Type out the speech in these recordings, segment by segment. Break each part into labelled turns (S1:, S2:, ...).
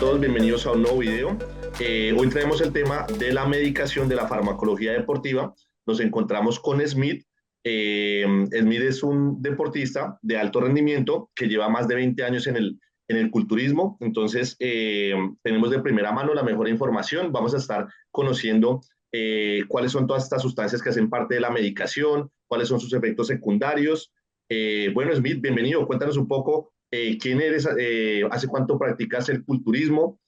S1: todos, bienvenidos a un nuevo video. Hoy traemos el tema de la medicación de la farmacología deportiva. Nos encontramos con Smith. Smith es un deportista de alto rendimiento que lleva más de 20 años en el culturismo. Entonces, tenemos de primera mano la mejor información. Vamos a estar conociendo cuáles son todas estas sustancias que hacen parte de la medicación, cuáles son sus efectos secundarios. Bueno, Smith, bienvenido. Cuéntanos un poco quién eres, hace cuánto practicas el culturismo.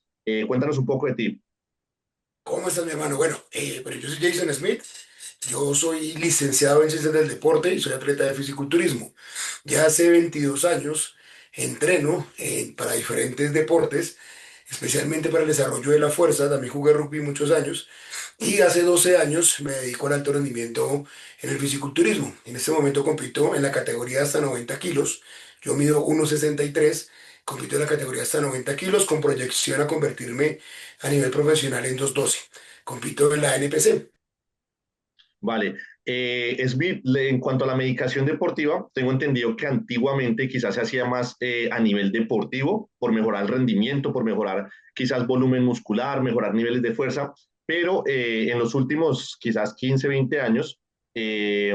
S1: Cuéntanos un poco de ti.
S2: ¿Cómo estás, mi hermano? Bueno, pero yo soy Jason Smith, yo soy licenciado en Ciencias del Deporte y soy atleta de fisiculturismo. Ya hace 22 años entreno para diferentes deportes, especialmente para el desarrollo de la fuerza. También jugué rugby muchos años y hace 12 años me dedico al alto rendimiento en el fisiculturismo. En este momento compito en la categoría hasta 90 kilos. Yo mido 1,63, compito en la categoría hasta 90 kilos con proyección a convertirme a nivel profesional en 212. Compito en la NPC.
S1: Vale. Smith, en cuanto a la medicación deportiva, tengo entendido que antiguamente quizás se hacía más a nivel deportivo, por mejorar el rendimiento, por mejorar quizás volumen muscular, mejorar niveles de fuerza, pero en los últimos quizás 15, 20 años, eh,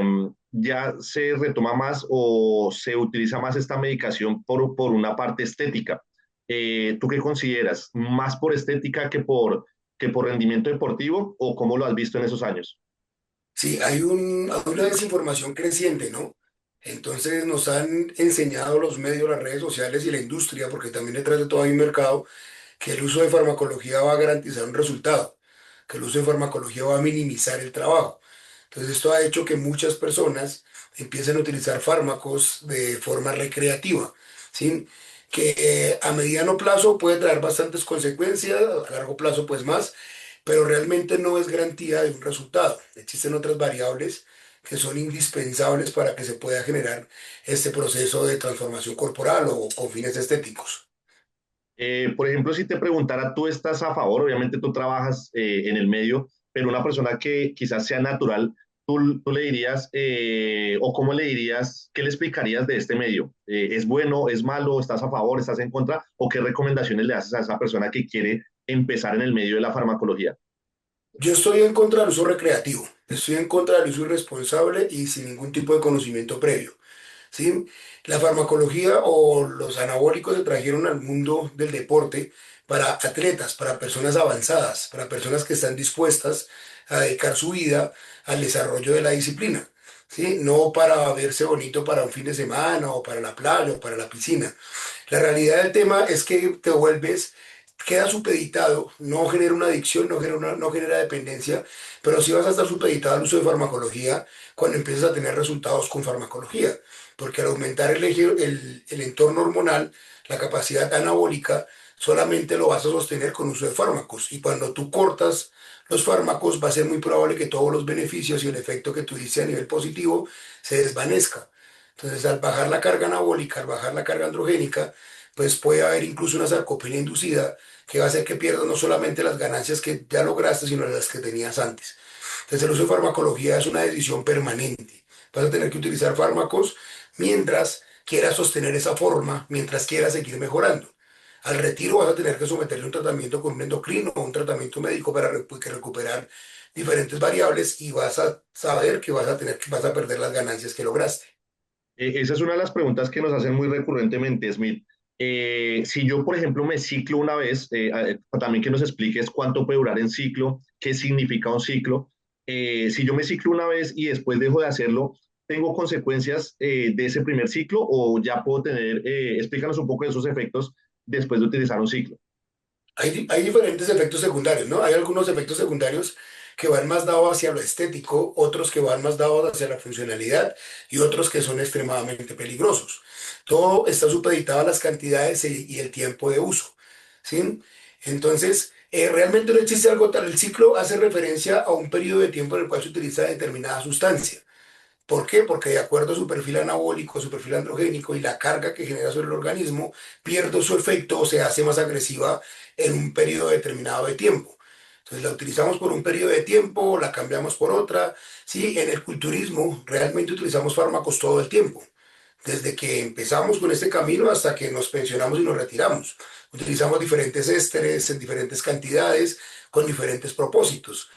S1: ya se retoma más o se utiliza más esta medicación por una parte estética. ¿Tú qué consideras? ¿Más por estética que por rendimiento deportivo o cómo lo has visto en esos años?
S2: Sí, hay una desinformación creciente, ¿no? Entonces nos han enseñado los medios, las redes sociales y la industria, porque también detrás de todo hay un mercado, que el uso de farmacología va a garantizar un resultado, que el uso de farmacología va a minimizar el trabajo. Entonces esto ha hecho que muchas personas empiecen a utilizar fármacos de forma recreativa, ¿sí? Que a mediano plazo puede traer bastantes consecuencias, a largo plazo pues más, pero realmente no es garantía de un resultado. Existen otras variables que son indispensables para que se pueda generar este proceso de transformación corporal o con fines estéticos.
S1: Por ejemplo, si te preguntara, tú estás a favor, obviamente tú trabajas en el medio, pero una persona que quizás sea natural, tú le dirías, o cómo le dirías, qué le explicarías de este medio? ¿Es bueno, es malo, estás a favor, estás en contra? ¿O qué recomendaciones le haces a esa persona que quiere empezar en el medio de la farmacología?
S2: Yo estoy en contra del uso recreativo, estoy en contra del uso irresponsable y sin ningún tipo de conocimiento previo. ¿Sí? La farmacología o los anabólicos se trajeron al mundo del deporte para atletas, para personas avanzadas, para personas que están dispuestas a dedicar su vida al desarrollo de la disciplina. ¿Sí? No para verse bonito para un fin de semana o para la playa o para la piscina. La realidad del tema es que te vuelves, queda supeditado, no genera una adicción, no genera dependencia, pero sí vas a estar supeditado al uso de farmacología cuando empiezas a tener resultados con farmacología, porque al aumentar el entorno hormonal, la capacidad anabólica, solamente lo vas a sostener con uso de fármacos. Y cuando tú cortas los fármacos, va a ser muy probable que todos los beneficios y el efecto que tuviste a nivel positivo se desvanezca. Entonces, al bajar la carga anabólica, al bajar la carga androgénica, pues puede haber incluso una sarcopenia inducida que va a hacer que pierdas no solamente las ganancias que ya lograste, sino las que tenías antes. Entonces, el uso de farmacología es una decisión permanente. Vas a tener que utilizar fármacos mientras quieras sostener esa forma, mientras quieras seguir mejorando. Al retiro vas a tener que someterle un tratamiento con un endocrino o un tratamiento médico para que recuperar diferentes variables y vas a saber que vas a perder las ganancias que lograste.
S1: Esa es una de las preguntas que nos hacen muy recurrentemente, Smith. Si yo, por ejemplo, me ciclo una vez, también que nos expliques cuánto puede durar en ciclo, qué significa un ciclo. Si yo me ciclo una vez y después dejo de hacerlo, ¿tengo consecuencias de ese primer ciclo o ya puedo tener, explícanos un poco de esos efectos después de utilizar un ciclo?
S2: Hay diferentes efectos secundarios, ¿no? Hay algunos efectos secundarios que van más dados hacia lo estético, otros que van más dados hacia la funcionalidad y otros que son extremadamente peligrosos. Todo está supeditado a las cantidades y el tiempo de uso, ¿sí? Entonces, realmente no existe algo tal. El ciclo hace referencia a un periodo de tiempo en el cual se utiliza determinada sustancia. ¿Por qué? Porque de acuerdo a su perfil anabólico, su perfil androgénico y la carga que genera sobre el organismo, pierde su efecto o se hace más agresiva en un periodo determinado de tiempo. Entonces la utilizamos por un periodo de tiempo, la cambiamos por otra. Sí, en el culturismo realmente utilizamos fármacos todo el tiempo. desde que empezamos con este camino hasta que nos pensionamos y nos retiramos. Utilizamos diferentes ésteres en diferentes cantidades, con diferentes propósitos.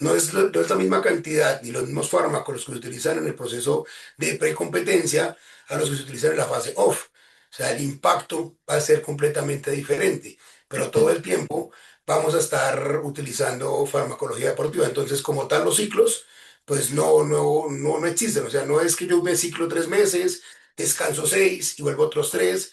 S2: No es la misma cantidad ni los mismos fármacos los que se utilizan en el proceso de precompetencia a los que se utilizan en la fase off. O sea, el impacto va a ser completamente diferente, pero todo el tiempo vamos a estar utilizando farmacología deportiva. Entonces, como tal, los ciclos, pues no existen. O sea, no es que yo me ciclo 3 meses, descanso 6 y vuelvo otros 3.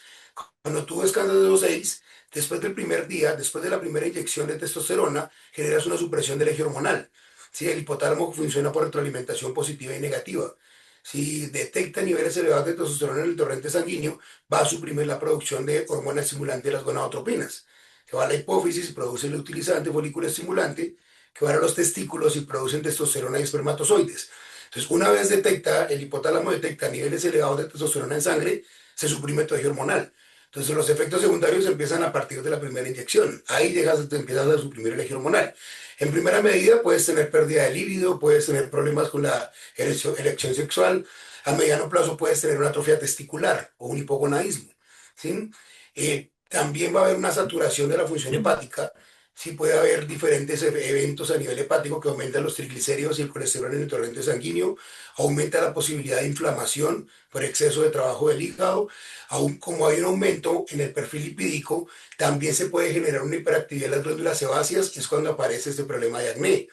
S2: Cuando tú descansas de los 6, después del primer día, después de la primera inyección de testosterona, generas una supresión del eje hormonal. ¿Sí? El hipotálamo funciona por retroalimentación positiva y negativa. Si detecta niveles elevados de testosterona en el torrente sanguíneo, va a suprimir la producción de hormonas estimulantes de las gonadotropinas, que va a la hipófisis y produce el utilizante folículo estimulante, que va a los testículos y producen testosterona y espermatozoides. Entonces, una vez detecta, el hipotálamo detecta niveles elevados de testosterona en sangre, se suprime tu eje hormonal. Entonces los efectos secundarios empiezan a partir de la primera inyección. Ahí te empiezas a suprimir el eje hormonal. En primera medida puedes tener pérdida de líbido, puedes tener problemas con la erección sexual. A mediano plazo puedes tener una atrofia testicular o un hipogonadismo. ¿Sí? También va a haber una saturación de la función hepática. Sí puede haber diferentes eventos a nivel hepático que aumentan los triglicéridos y el colesterol en el torrente sanguíneo, aumenta la posibilidad de inflamación por exceso de trabajo del hígado. Aún como hay un aumento en el perfil lipídico, también se puede generar una hiperactividad de las glándulas sebáceas, y es cuando aparece este problema de acné.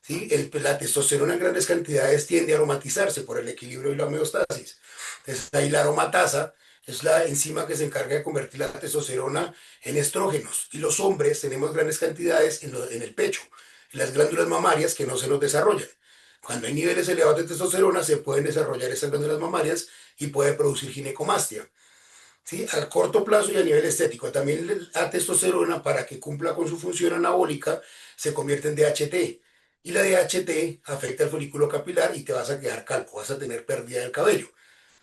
S2: ¿Sí? La testosterona en grandes cantidades tiende a aromatizarse por el equilibrio y la homeostasis. Entonces, ahí la aromatasa es la enzima que se encarga de convertir la testosterona en estrógenos. Y los hombres tenemos grandes cantidades en el pecho, en las glándulas mamarias que no se nos desarrollan. Cuando hay niveles elevados de testosterona, se pueden desarrollar esas glándulas mamarias y puede producir ginecomastia. ¿Sí? A corto plazo y a nivel estético. También la testosterona, para que cumpla con su función anabólica, se convierte en DHT. Y la DHT afecta el folículo capilar y te vas a quedar calvo, vas a tener pérdida del cabello.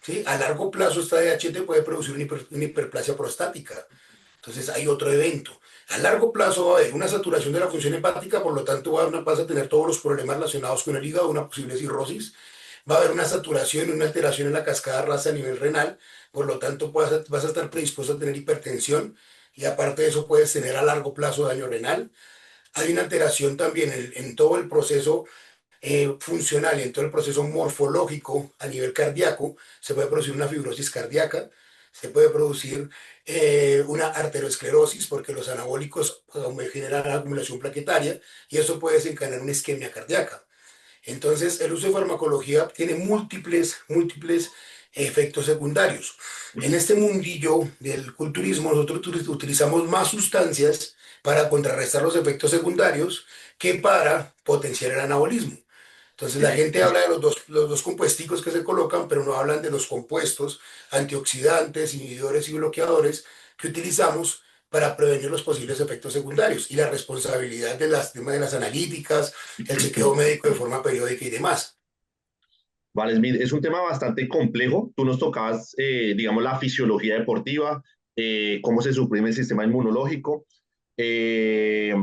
S2: ¿Sí? A largo plazo esta DHT puede producir una hiperplasia prostática. Entonces hay otro evento. A largo plazo va a haber una saturación de la función hepática, por lo tanto vas a tener todos los problemas relacionados con el hígado, una posible cirrosis. Va a haber una saturación y una alteración en la cascada rasa a nivel renal, por lo tanto vas a estar predispuesto a tener hipertensión, y aparte de eso puedes tener a largo plazo daño renal. Hay una alteración también en todo el proceso funcional y en todo el proceso morfológico a nivel cardíaco. Se puede producir una fibrosis cardíaca, se puede producir una arteriosclerosis, porque los anabólicos generan acumulación plaquetaria y eso puede desencadenar una isquemia cardíaca. Entonces, el uso de farmacología tiene múltiples efectos secundarios. En este mundillo del culturismo, nosotros utilizamos más sustancias para contrarrestar los efectos secundarios que para potenciar el anabolismo. Entonces, la gente habla de los dos compuesticos que se colocan, pero no hablan de los compuestos antioxidantes, inhibidores y bloqueadores que utilizamos para prevenir los posibles efectos secundarios y la responsabilidad de las temas de las analíticas, el chequeo médico de forma periódica y demás.
S1: Vale, Smith, es un tema bastante complejo. Tú nos tocabas, digamos, la fisiología deportiva, cómo se suprime el sistema inmunológico. Eh,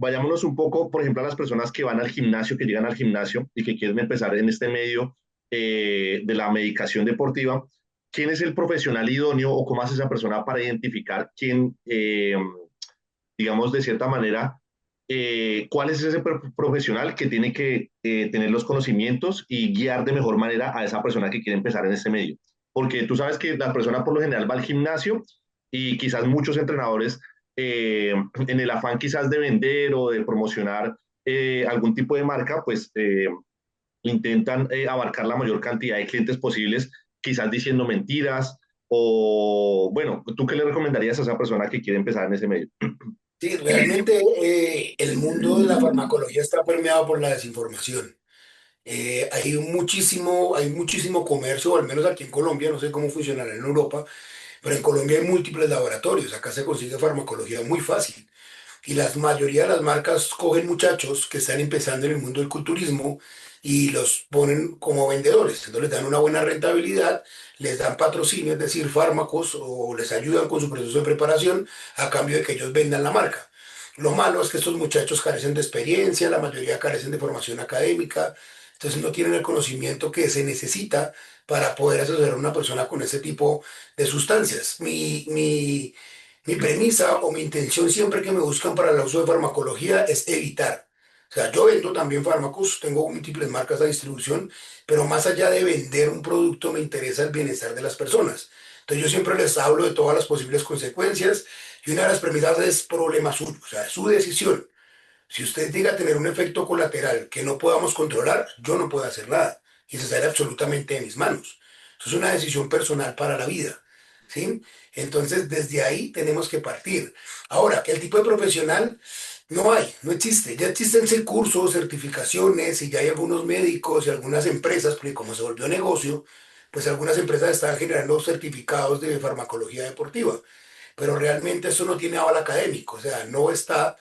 S1: Vayámonos un poco, por ejemplo, a las personas que van al gimnasio, que llegan al gimnasio y que quieren empezar en este medio de la medicación deportiva. ¿Quién es el profesional idóneo o cómo hace esa persona para identificar quién, digamos, de cierta manera, cuál es ese profesional que tiene que tener los conocimientos y guiar de mejor manera a esa persona que quiere empezar en este medio? Porque tú sabes que la persona por lo general va al gimnasio y quizás muchos entrenadores, en el afán quizás de vender o de promocionar algún tipo de marca, pues intentan abarcar la mayor cantidad de clientes posibles, quizás diciendo mentiras. O bueno, ¿tú qué le recomendarías a esa persona que quiere empezar en ese medio?
S2: Sí, realmente el mundo de la farmacología está permeado por la desinformación. Hay muchísimo comercio, o al menos aquí en Colombia, no sé cómo funcionará en Europa, pero en Colombia hay múltiples laboratorios. Acá se consigue farmacología muy fácil. Y la mayoría de las marcas cogen muchachos que están empezando en el mundo del culturismo y los ponen como vendedores. Entonces les dan una buena rentabilidad, les dan patrocinio, es decir, fármacos, o les ayudan con su proceso de preparación a cambio de que ellos vendan la marca. Lo malo es que estos muchachos carecen de experiencia, la mayoría carecen de formación académica, entonces no tienen el conocimiento que se necesita para poder asesorar a una persona con ese tipo de sustancias. Mi premisa o mi intención siempre que me buscan para el uso de farmacología es evitar. O sea, yo vendo también fármacos, tengo múltiples marcas de distribución, pero más allá de vender un producto me interesa el bienestar de las personas. Entonces yo siempre les hablo de todas las posibles consecuencias y una de las premisas es problema suyo, o sea, su decisión. Si usted llega a tener un efecto colateral que no podamos controlar, yo no puedo hacer nada y se sale absolutamente de mis manos. Eso es una decisión personal para la vida, ¿sí? Entonces, desde ahí tenemos que partir. Ahora, el tipo de profesional no hay, no existe. Ya existen cursos, certificaciones y ya hay algunos médicos y algunas empresas, porque como se volvió negocio, pues algunas empresas están generando certificados de farmacología deportiva, pero realmente eso no tiene aval académico, o sea, no está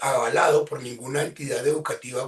S2: avalado por ninguna entidad educativa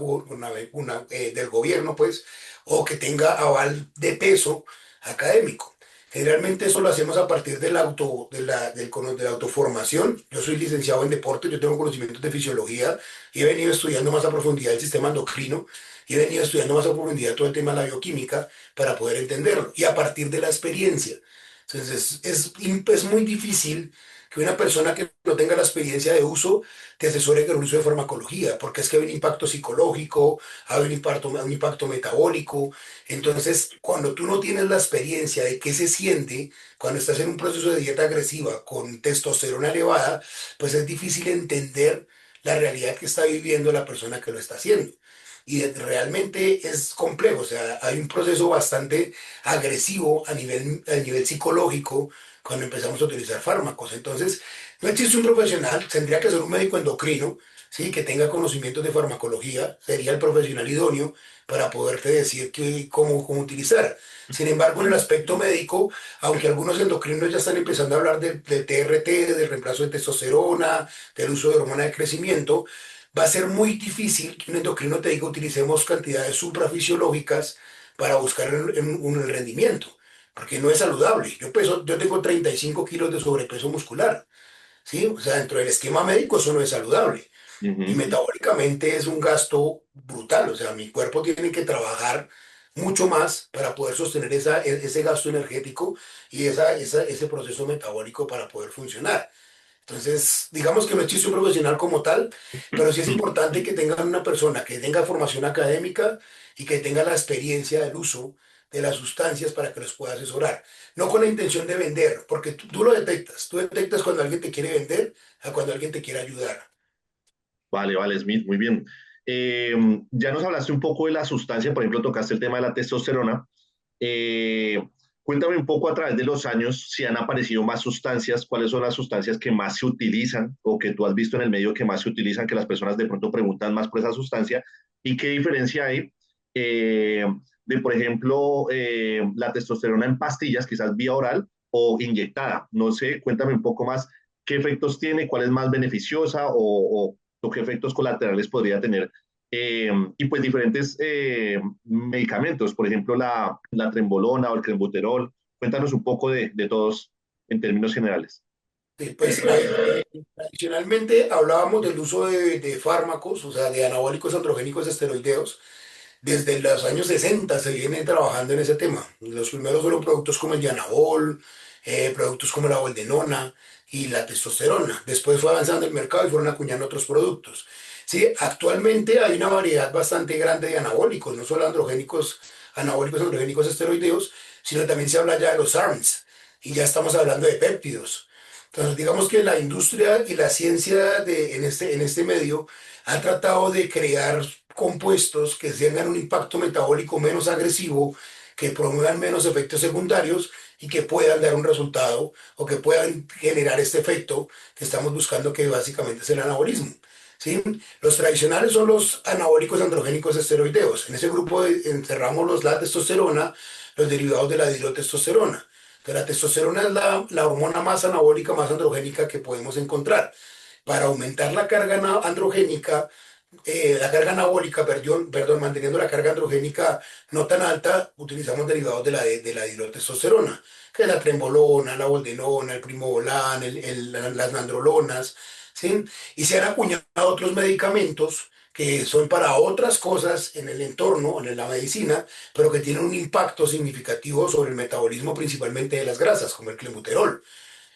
S2: del gobierno, pues, o que tenga aval de peso académico. Generalmente eso lo hacemos a partir de la autoformación. Yo soy licenciado en deporte, yo tengo conocimientos de fisiología y he venido estudiando más a profundidad el sistema endocrino y he venido estudiando más a profundidad todo el tema de la bioquímica para poder entenderlo y a partir de la experiencia. Entonces es muy difícil que una persona que no tenga la experiencia de uso te asesore con el uso de farmacología, porque es que hay un impacto psicológico, hay un impacto metabólico. Entonces, cuando tú no tienes la experiencia de qué se siente cuando estás en un proceso de dieta agresiva con testosterona elevada, pues es difícil entender la realidad que está viviendo la persona que lo está haciendo. Y realmente es complejo, o sea, hay un proceso bastante agresivo a nivel psicológico cuando empezamos a utilizar fármacos. Entonces, no existe un profesional, tendría que ser un médico endocrino, ¿sí? Que tenga conocimientos de farmacología, sería el profesional idóneo para poderte decir cómo utilizar. Sin embargo, en el aspecto médico, aunque algunos endocrinos ya están empezando a hablar de TRT, del reemplazo de testosterona, del uso de hormona de crecimiento, va a ser muy difícil que un endocrino te diga utilicemos cantidades suprafisiológicas para buscar el rendimiento, porque no es saludable. Yo tengo 35 kilos de sobrepeso muscular, ¿sí? O sea, dentro del esquema médico eso no es saludable. Y
S1: Ujú.
S2: metabólicamente es un gasto brutal, o sea, mi cuerpo tiene que trabajar mucho más para poder sostener ese gasto energético y ese proceso metabólico para poder funcionar. Entonces, digamos que no existe un profesional como tal, pero sí es importante que tengan una persona que tenga formación académica y que tenga la experiencia del uso de las sustancias para que los pueda asesorar. No con la intención de vender, porque tú lo detectas. Tú detectas cuando alguien te quiere vender a cuando alguien te quiere ayudar.
S1: Vale, vale, Smith, muy bien. Eh, ya nos hablaste un poco de la sustancia, por ejemplo, tocaste el tema de la testosterona. Eh, Cuéntame un poco a través de los años si han aparecido más sustancias, cuáles son las sustancias que más se utilizan o que tú has visto en el medio que más se utilizan, que las personas de pronto preguntan más por esa sustancia y qué diferencia hay eh, de, por ejemplo, la testosterona en pastillas, quizás vía oral o inyectada. No sé, cuéntame un poco más qué efectos tiene, cuál es más beneficiosa o qué efectos colaterales podría tener. Y pues diferentes medicamentos, por ejemplo, la trembolona o el clenbuterol. Cuéntanos un poco de todos en términos generales.
S2: Sí, pues tradicionalmente hablábamos del uso de fármacos, o sea, de anabólicos androgénicos esteroideos. Desde los años 60 se viene trabajando en ese tema. Los primeros fueron productos como el Dianabol, productos como la boldenona y la testosterona. Después fue avanzando el mercado y fueron acuñando otros productos. Sí, actualmente hay una variedad bastante grande de anabólicos, no solo anabólicos androgénicos esteroideos, sino también se habla ya de los ARMS y ya estamos hablando de péptidos. Entonces, digamos que la industria y la ciencia en este medio ha tratado de crear compuestos que tengan un impacto metabólico menos agresivo, que promuevan menos efectos secundarios y que puedan dar un resultado o que puedan generar este efecto que estamos buscando, que básicamente es el anabolismo. ¿Sí? Los tradicionales son los anabólicos androgénicos esteroideos. En ese grupo encerramos la testosterona, los derivados de la dihidrotestosterona. Entonces, la testosterona es la hormona más anabólica, más androgénica que podemos encontrar. Para aumentar la carga androgénica, la carga anabólica, perdón, manteniendo la carga androgénica no tan alta, utilizamos derivados de la dihidrotestosterona, que es la trembolona, la boldenona, el primobolan, las nandrolonas, ¿sí? Y se han acuñado otros medicamentos que son para otras cosas en el entorno, en la medicina, pero que tienen un impacto significativo sobre el metabolismo principalmente de las grasas, como el clenbuterol.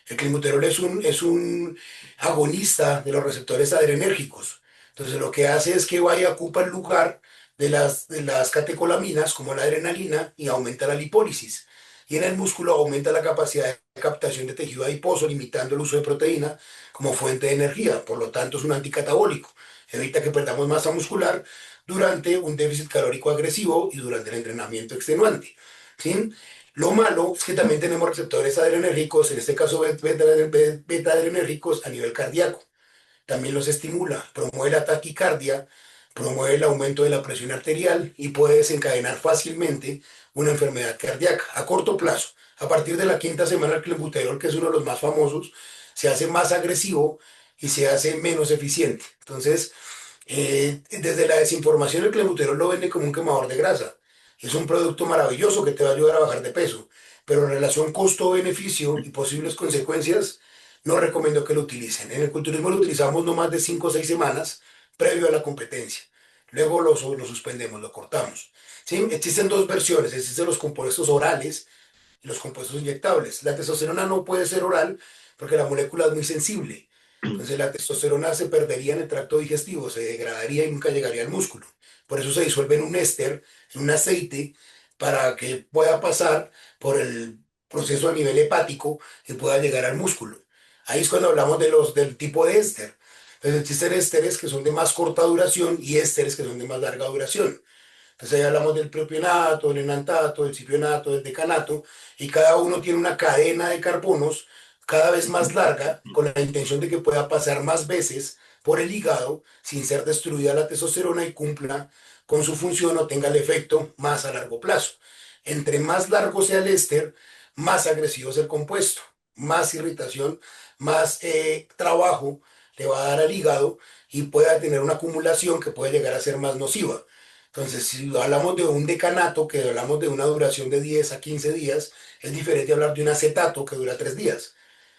S2: El clenbuterol es un agonista de los receptores adrenérgicos. Entonces lo que hace es que vaya, ocupa el lugar de las catecolaminas, como la adrenalina, y aumenta la lipólisis. Y en el músculo aumenta la capacidad de captación de tejido adiposo, limitando el uso de proteína como fuente de energía. Por lo tanto, es un anticatabólico. Evita que perdamos masa muscular durante un déficit calórico agresivo y durante el entrenamiento extenuante. ¿Sí? Lo malo es que también tenemos receptores adrenérgicos, en este caso beta-adrenérgicos a nivel cardíaco. También los estimula, promueve la taquicardia, promueve el aumento de la presión arterial y puede desencadenar fácilmente una enfermedad cardíaca a corto plazo. A partir de la quinta semana, el clenbuterol, que es uno de los más famosos, se hace más agresivo y se hace menos eficiente. Entonces, desde la desinformación, el clenbuterol lo vende como un quemador de grasa. Es un producto maravilloso que te va a ayudar a bajar de peso, pero en relación costo-beneficio y posibles consecuencias, no recomiendo que lo utilicen. En el culturismo lo utilizamos no más de 5 o 6 semanas previo a la competencia. Luego lo suspendemos, lo cortamos. ¿Sí? Existen dos versiones, existen los compuestos orales y los compuestos inyectables. La testosterona no puede ser oral porque la molécula es muy sensible. Entonces la testosterona se perdería en el tracto digestivo, se degradaría y nunca llegaría al músculo. Por eso se disuelve en un éster, en un aceite, para que pueda pasar por el proceso a nivel hepático y pueda llegar al músculo. Ahí es cuando hablamos del tipo de éster. Entonces existen ésteres que son de más corta duración y ésteres que son de más larga duración. Entonces ahí hablamos del propionato, del enantato, del cipionato, del decanato, y cada uno tiene una cadena de carbonos cada vez más larga, con la intención de que pueda pasar más veces por el hígado sin ser destruida la testosterona y cumpla con su función o tenga el efecto más a largo plazo. Entre más largo sea el éster, más agresivo es el compuesto, más irritación, más trabajo le va a dar al hígado y pueda tener una acumulación que puede llegar a ser más nociva. Entonces, si hablamos de un decanato, que hablamos de una duración de 10 a 15 días, es diferente a hablar de un acetato que dura 3 días.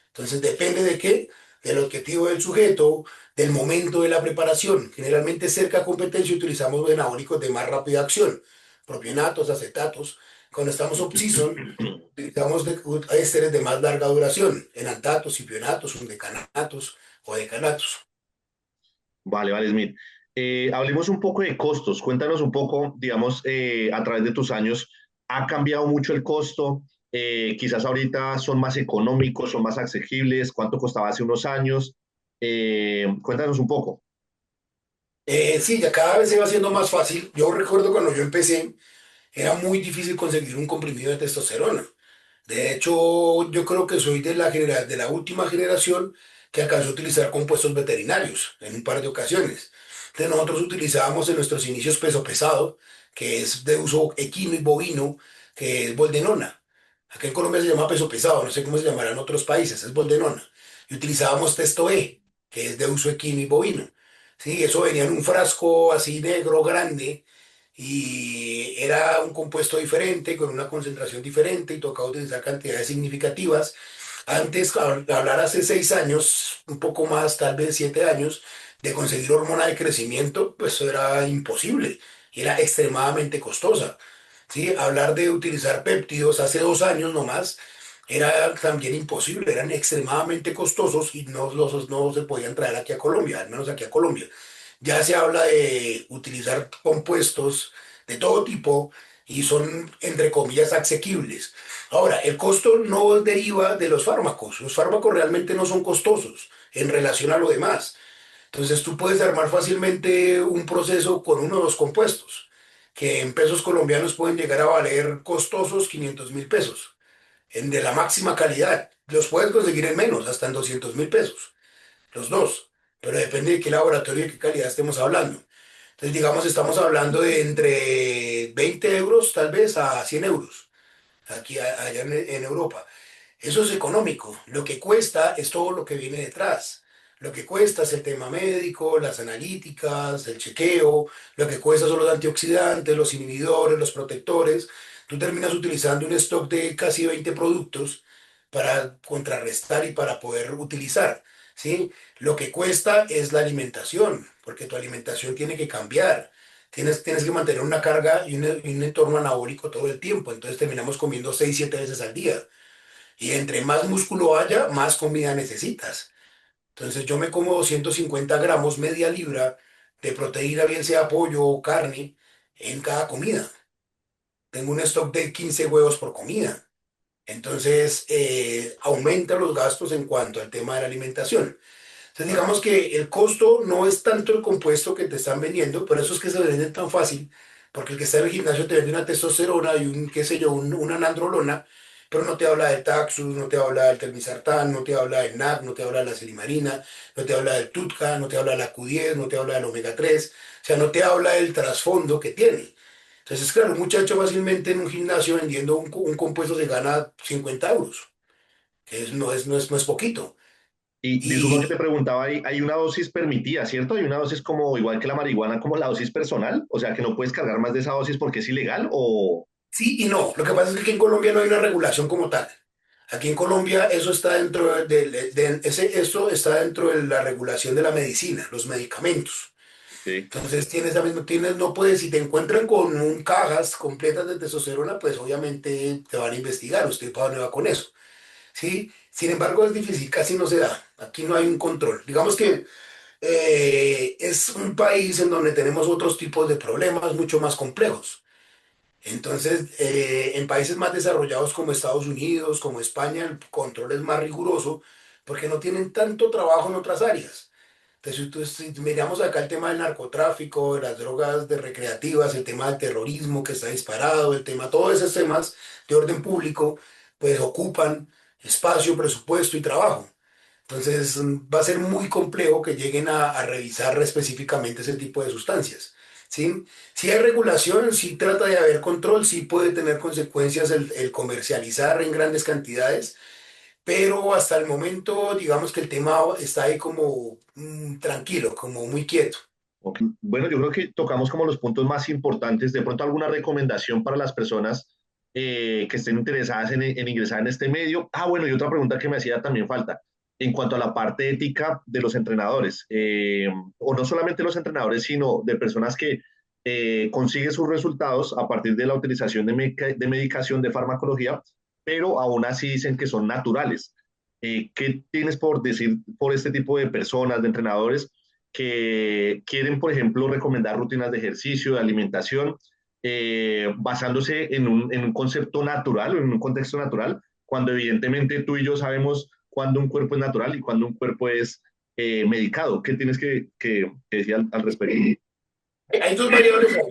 S2: Entonces, depende de qué, del objetivo del sujeto, del momento de la preparación. Generalmente, cerca a competencia, utilizamos anabólicos de más rápida acción, propionatos, acetatos. Cuando estamos off-season, utilizamos ésteres de más larga duración, enantatos, cipionatos, undecanatos o decanatos.
S1: Vale, vale, Smith. Hablemos un poco de costos. Cuéntanos un poco, digamos, a través de tus años, ¿ha cambiado mucho el costo? Quizás ahorita son más económicos, son más asequibles. ¿Cuánto costaba hace unos años? Cuéntanos un poco.
S2: Sí, ya cada vez se va haciendo más fácil. Yo recuerdo cuando yo empecé, era muy difícil conseguir un comprimido de testosterona. De hecho, yo creo que soy de la última generación que alcanzó a utilizar compuestos veterinarios en un par de ocasiones. Entonces nosotros utilizábamos en nuestros inicios peso pesado, que es de uso equino y bovino, que es boldenona. Aquí en Colombia se llama peso pesado, no sé cómo se llamará en otros países, es boldenona. Y utilizábamos testo E, que es de uso equino y bovino. Sí, eso venía en un frasco así negro grande y era un compuesto diferente, con una concentración diferente y tocaba utilizar cantidades significativas. Antes, hablar hace 6 años, un poco más, tal vez 7 años, de conseguir hormona de crecimiento, pues eso era imposible y era extremadamente costosa. ¿Sí? Hablar de utilizar péptidos hace 2 años nomás era también imposible, eran extremadamente costosos y no se podían traer aquí a Colombia, al menos aquí a Colombia. Ya se habla de utilizar compuestos de todo tipo y son, entre comillas, asequibles. Ahora, el costo no deriva de los fármacos. Los fármacos realmente no son costosos en relación a lo demás. Entonces tú puedes armar fácilmente un proceso con uno o dos compuestos, que en pesos colombianos pueden llegar a valer costosos 500.000 pesos, de la máxima calidad. Los puedes conseguir en menos, hasta en 200.000 pesos los dos, pero depende de qué laboratorio y qué calidad estemos hablando. Entonces, digamos, estamos hablando de entre 20 euros tal vez a 100 euros, allá en Europa. Eso es económico. Lo que cuesta es todo lo que viene detrás. Lo que cuesta es el tema médico, las analíticas, el chequeo. Lo que cuesta son los antioxidantes, los inhibidores, los protectores. Tú terminas utilizando un stock de casi 20 productos para contrarrestar y para poder utilizar. ¿sí? Lo que cuesta es la alimentación, porque tu alimentación tiene que cambiar. Tienes que mantener una carga y un entorno anabólico todo el tiempo. Entonces terminamos comiendo 6, 7 veces al día. Y entre más músculo haya, más comida necesitas. Entonces yo me como 250 gramos, media libra de proteína, bien sea pollo o carne, en cada comida. Tengo un stock de 15 huevos por comida. Entonces aumenta los gastos en cuanto al tema de la alimentación. Entonces, digamos que el costo no es tanto el compuesto que te están vendiendo, por eso es que se venden tan fácil, porque el que está en el gimnasio te vende una testosterona y un, qué sé yo, una nandrolona, pero no te habla de Taxus, no te habla del telmisartán, no te habla del NAC, no te habla de la silimarina, no te habla del TUDCA, no te habla de la Q10, no te habla del omega 3, o sea, no te habla del trasfondo que tiene. Entonces, claro, un muchacho fácilmente en un gimnasio vendiendo un compuesto se gana 50 euros, que no es poquito.
S1: Y disculpa que te
S2: Y
S1: preguntaba, hay una dosis permitida, ¿cierto? Hay una dosis como igual que la marihuana, como la dosis personal, o sea que no puedes cargar más de esa dosis porque es ilegal o...
S2: sí y no. Lo que pasa es que aquí en Colombia no hay una regulación como tal. Aquí en Colombia eso está dentro eso está dentro de la regulación de la medicina, los medicamentos.
S1: Ok.
S2: Entonces no puedes, si te encuentran con cajas completas de testosterona, pues obviamente te van a investigar, usted para dónde va con eso. ¿Sí? Sin embargo, es difícil, casi no se da. Aquí no hay un control. Digamos que es un país en donde tenemos otros tipos de problemas mucho más complejos. Entonces, en países más desarrollados como Estados Unidos, como España, el control es más riguroso porque no tienen tanto trabajo en otras áreas. Entonces, si miramos acá el tema del narcotráfico, de las drogas de recreativas, el tema del terrorismo que está disparado, el tema, todos esos temas de orden público, pues ocupan espacio, presupuesto y trabajo. Entonces, va a ser muy complejo que lleguen a revisar específicamente ese tipo de sustancias. ¿Sí? Si hay regulación, si trata de haber control, sí puede tener consecuencias el comercializar en grandes cantidades, pero hasta el momento, digamos que el tema está ahí como tranquilo, como muy quieto.
S1: Ok. Bueno, yo creo que tocamos como los puntos más importantes. De pronto, alguna recomendación para las personas que estén interesadas en ingresar en este medio. Ah, bueno, y otra pregunta que me hacía también falta en cuanto a la parte ética de los entrenadores, o no solamente los entrenadores, sino de personas que consiguen sus resultados a partir de la utilización de medicación, de farmacología, pero aún así dicen que son naturales. ¿Qué tienes por decir por este tipo de personas, de entrenadores? Que quieren, por ejemplo, recomendar rutinas de ejercicio, de alimentación, basándose en un concepto natural o en un contexto natural, cuando evidentemente tú y yo sabemos cuándo un cuerpo es natural y cuándo un cuerpo es medicado. ¿Qué tienes que decir al respecto?
S2: Hay dos variables ahí.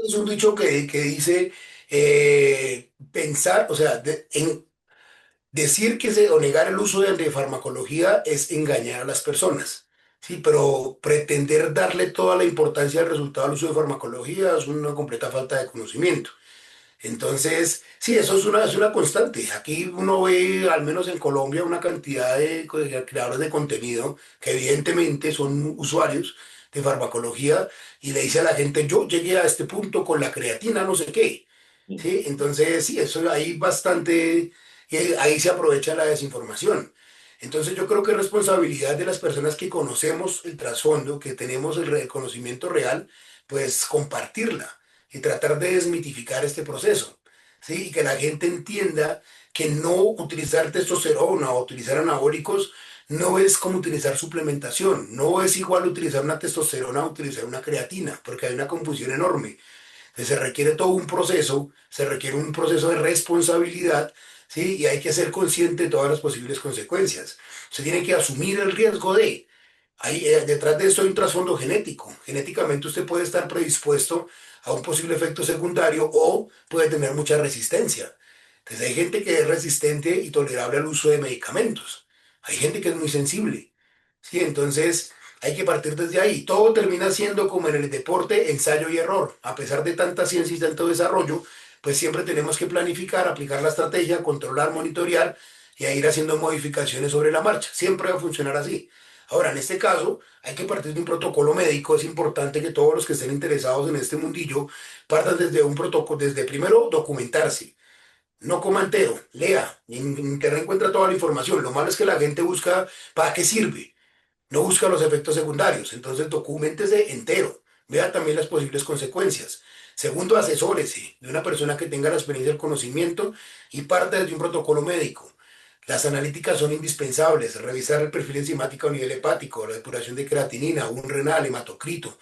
S2: Es un dicho que dice pensar, o sea, decir o negar el uso de farmacología es engañar a las personas. Sí, pero pretender darle toda la importancia al resultado del uso de farmacología es una completa falta de conocimiento. Entonces, sí, eso es una constante. Aquí uno ve, al menos en Colombia, una cantidad de creadores de contenido que evidentemente son usuarios de farmacología y le dice a la gente, yo llegué a este punto con la creatina, no sé qué. ¿Sí? Entonces, sí, eso hay bastante, ahí se aprovecha la desinformación. Entonces, yo creo que es responsabilidad de las personas que conocemos el trasfondo, que tenemos el conocimiento real, pues compartirla y tratar de desmitificar este proceso, ¿sí? Y que la gente entienda que no utilizar testosterona o utilizar anabólicos no es como utilizar suplementación, no es igual utilizar una testosterona a utilizar una creatina, porque hay una confusión enorme. Se requiere todo un proceso, se requiere un proceso de responsabilidad, ¿sí? Y hay que ser consciente de todas las posibles consecuencias. Se tiene que asumir el riesgo de... detrás de esto hay un trasfondo genético. Genéticamente usted puede estar predispuesto a un posible efecto secundario o puede tener mucha resistencia. Entonces hay gente que es resistente y tolerable al uso de medicamentos. Hay gente que es muy sensible. ¿Sí? Entonces hay que partir desde ahí. Todo termina siendo como en el deporte, ensayo y error. A pesar de tanta ciencia y tanto desarrollo, pues siempre tenemos que planificar, aplicar la estrategia, controlar, monitorear y a ir haciendo modificaciones sobre la marcha. Siempre va a funcionar así. Ahora, en este caso, hay que partir de un protocolo médico. Es importante que todos los que estén interesados en este mundillo partan desde un protocolo, desde primero documentarse. No coma entero, lea. En internet encuentra toda la información. Lo malo es que la gente busca para qué sirve. no busca los efectos secundarios. Entonces, documéntese entero, vea también las posibles consecuencias. Segundo, asesórese de una persona que tenga la experiencia, el conocimiento y parte desde un protocolo médico. Las analíticas son indispensables, revisar el perfil enzimático a nivel hepático, la depuración de creatinina, un renal, hematocrito,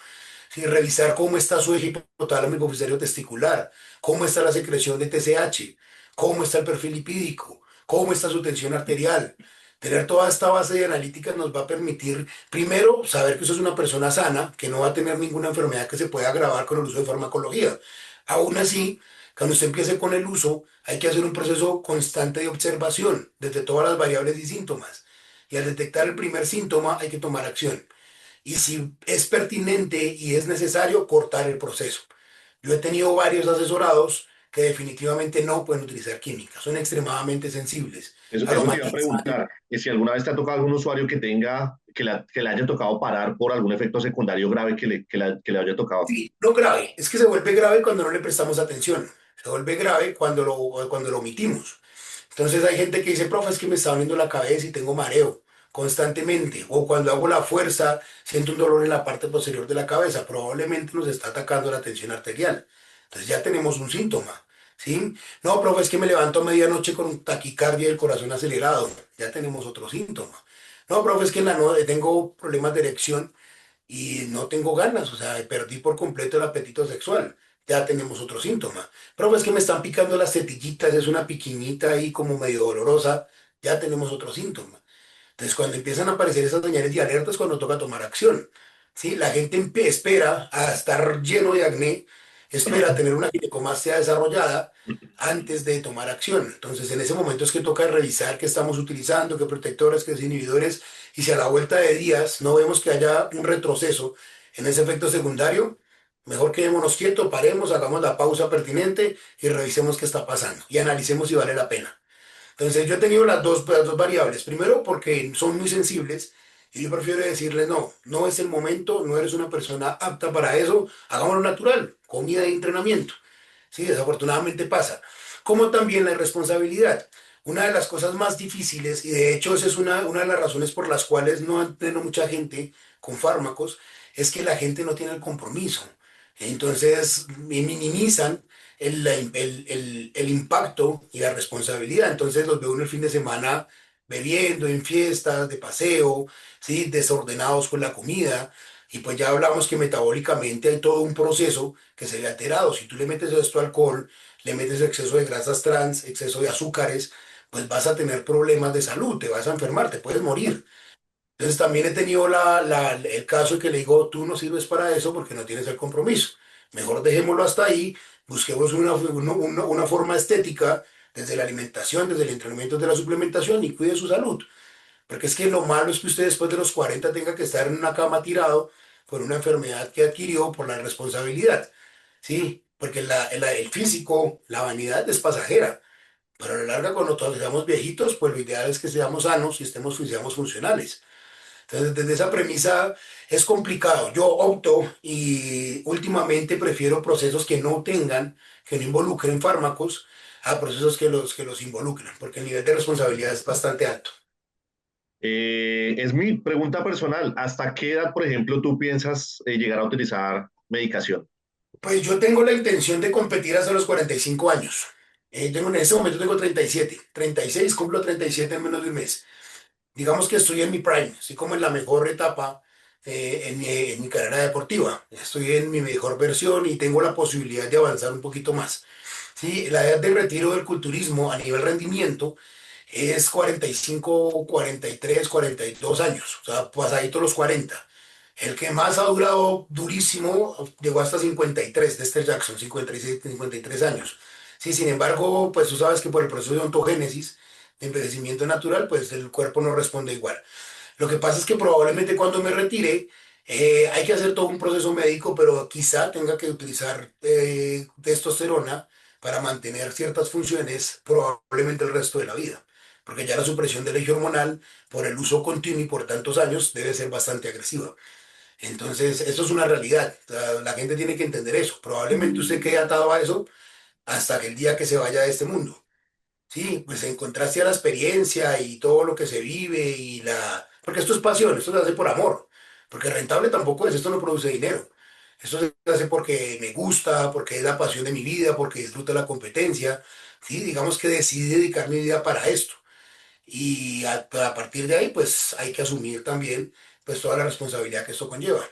S2: sí, revisar cómo está su eje hipotálamo hipofisario testicular, cómo está la secreción de TSH, cómo está el perfil lipídico, cómo está su tensión arterial. Tener toda esta base de analíticas nos va a permitir, primero, saber que usted es una persona sana, que no va a tener ninguna enfermedad que se pueda agravar con el uso de farmacología. Aún así, cuando usted empiece con el uso, hay que hacer un proceso constante de observación desde todas las variables y síntomas. Y al detectar el primer síntoma, hay que tomar acción y si es pertinente y es necesario, cortar el proceso. Yo he tenido varios asesorados que definitivamente no pueden utilizar química, son extremadamente sensibles,
S1: Eso te iba a
S2: aromatizantes.
S1: preguntar, que si alguna vez te ha tocado algún usuario que tenga, que le haya tocado parar por algún efecto secundario grave que le haya tocado.
S2: Sí, no grave, es que se vuelve grave cuando no le prestamos atención, se vuelve grave cuando lo omitimos. Entonces hay gente que dice, profe, es que me está doliendo la cabeza y tengo mareo constantemente. O cuando hago la fuerza, siento un dolor en la parte posterior de la cabeza. Probablemente nos está atacando la tensión arterial. Entonces ya tenemos un síntoma. ¿Sí? No, profe, es que me levanto a medianoche con taquicardia y el corazón acelerado. Ya tenemos otro síntoma. No, profe, es que en la noche tengo problemas de erección y no tengo ganas, o sea, perdí por completo el apetito sexual. Ya tenemos otro síntoma. Pero es que me están picando las tetillitas, es una piquiñita ahí como medio dolorosa, ya tenemos otro síntoma. Entonces, cuando empiezan a aparecer esas señales de alerta es cuando toca tomar acción. ¿Sí? La gente espera a estar lleno de acné, espera a tener una ginecomastia desarrollada antes de tomar acción. Entonces, en ese momento es que toca revisar qué estamos utilizando, qué protectores, qué desinhibidores, y si a la vuelta de días no vemos que haya un retroceso en ese efecto secundario, mejor quedémonos quietos, paremos, hagamos la pausa pertinente y revisemos qué está pasando y analicemos si vale la pena. Entonces yo he tenido las dos variables. Primero, porque son muy sensibles y yo prefiero decirles, no, no es el momento, no eres una persona apta para eso, hagámoslo natural, comida y entrenamiento. Sí, desafortunadamente pasa. Como también la irresponsabilidad. Una de las cosas más difíciles, y de hecho esa es una de las razones por las cuales no entreno mucha gente con fármacos, es que la gente no tiene el compromiso. Entonces minimizan el impacto y la responsabilidad. Entonces los veo uno el fin de semana bebiendo en fiestas, de paseo, ¿sí? Desordenados con la comida. Y pues ya hablamos que metabólicamente hay todo un proceso que se ve alterado. Si tú le metes esto alcohol, le metes exceso de grasas trans, exceso de azúcares, pues vas a tener problemas de salud, te vas a enfermar, te puedes morir. Entonces también he tenido el caso de que le digo, tú no sirves para eso porque no tienes el compromiso. Mejor dejémoslo hasta ahí, busquemos una forma estética desde la alimentación, desde el entrenamiento de la suplementación y cuide su salud. Porque es que lo malo es que usted después de los 40 tenga que estar en una cama tirado por una enfermedad que adquirió por la responsabilidad. ¿Sí? Porque el físico, la vanidad es pasajera. Pero a la larga, cuando todos seamos viejitos, pues lo ideal es que seamos sanos y seamos funcionales. Entonces, desde esa premisa es complicado. Yo opto y últimamente prefiero procesos que no involucren fármacos a procesos que los involucren, porque el nivel de responsabilidad es bastante alto.
S1: Es mi pregunta personal. ¿Hasta qué edad, por ejemplo, tú piensas llegar a utilizar medicación?
S2: Pues yo tengo la intención de competir hasta los 45 años. En ese momento tengo 37, 36, cumplo 37 en menos de un mes. Digamos que estoy en mi prime, estoy como en la mejor etapa en mi carrera deportiva. Estoy en mi mejor versión y tengo la posibilidad de avanzar un poquito más. Sí, la edad de retiro del culturismo a nivel rendimiento es 45, 43, 42 años, o sea, pasadito los 40. El que más ha durado durísimo llegó hasta 53, Dexter Jackson, 56, 53 años. Sí, sin embargo, pues tú sabes que por el proceso de ontogénesis, de envejecimiento natural, pues el cuerpo no responde igual. Lo que pasa es que probablemente cuando me retire, hay que hacer todo un proceso médico, pero quizá tenga que utilizar testosterona para mantener ciertas funciones probablemente el resto de la vida. Porque ya la supresión del eje hormonal por el uso continuo y por tantos años debe ser bastante agresiva. Entonces, eso es una realidad. O sea, la gente tiene que entender eso. Probablemente usted quede atado a eso hasta que el día que se vaya de este mundo. Sí, pues en contraste a la experiencia y todo lo que se vive y Porque esto es pasión, esto se hace por amor, porque rentable tampoco es, esto no produce dinero. Esto se hace porque me gusta, porque es la pasión de mi vida, porque disfruto la competencia. Sí, digamos que decidí dedicar mi vida para esto. Y a partir de ahí, pues hay que asumir también pues toda la responsabilidad que esto conlleva.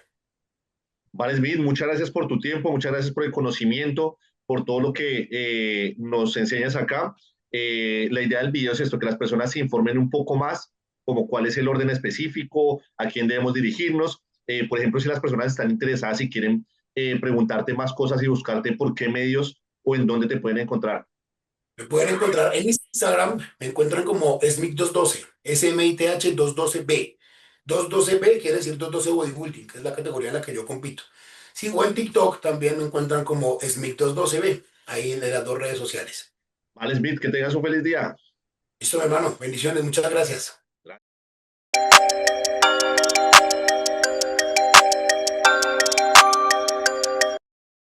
S1: Vale, Smith, muchas gracias por tu tiempo, muchas gracias por el conocimiento, por todo lo que nos enseñas acá. La idea del video es esto, que las personas se informen un poco más, como cuál es el orden específico, a quién debemos dirigirnos. Por ejemplo, si las personas están interesadas y quieren preguntarte más cosas y buscarte por qué medios o en dónde te pueden encontrar.
S2: Me pueden encontrar en Instagram, me encuentran como SMIT212, SMITH212B. 212B quiere decir 212 Bodybuilding, que es la categoría en la que yo compito. Sí, o en TikTok también me encuentran como SMIT212B, ahí en las dos redes sociales.
S1: Vale, Smith, que tengas un feliz día.
S2: Listo, mi hermano, bendiciones, muchas gracias.